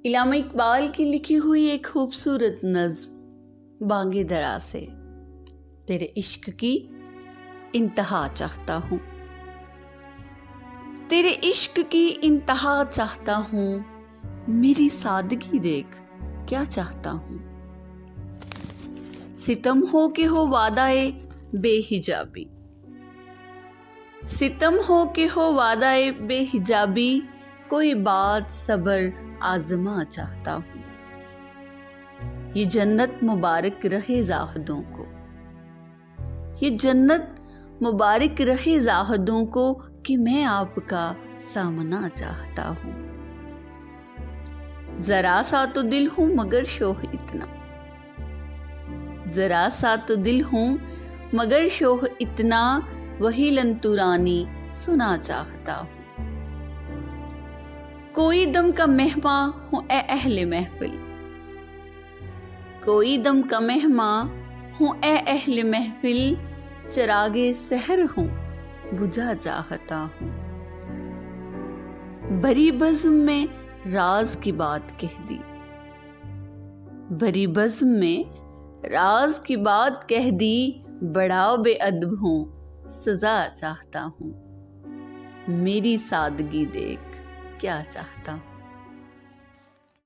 इल्लामा इकबाल की लिखी हुई एक खूबसूरत नज़्म बांगे दरा से। तेरे इश्क की इंतहा चाहता हूँ, तेरे इश्क की इंतहा चाहता हूँ, मेरी सादगी देख क्या चाहता हूँ। सितम हो के हो वादाए बेहिजाबी, सितम हो के हो वादाए बेहिजाबी, कोई बात सबर आजमा चाहता हूँ। ये जन्नत मुबारक रहे जाहिदों को, ये जन्नत मुबारक रहे जाहिदों को, कि मैं आपका सामना चाहता हूँ। जरा सा तो दिल हूँ मगर शोह इतना, जरा सा तो दिल हूँ मगर शोह इतना, वही लंतुरानी सुना चाहता हूँ। कोई दम का मेहमा हूँ ए अहले महफिल, कोई दम का मेहमा हूँ ए अहले महफिल, चिरागे सहर हूँ बुझा चाहता हूँ। भरी बज़्म में राज की बात कह दी, भरी बज़्म में राज की बात कह दी, बड़ा बेअदब हूँ सजा चाहता हूँ। मेरी सादगी देख क्या चाहता हूँ।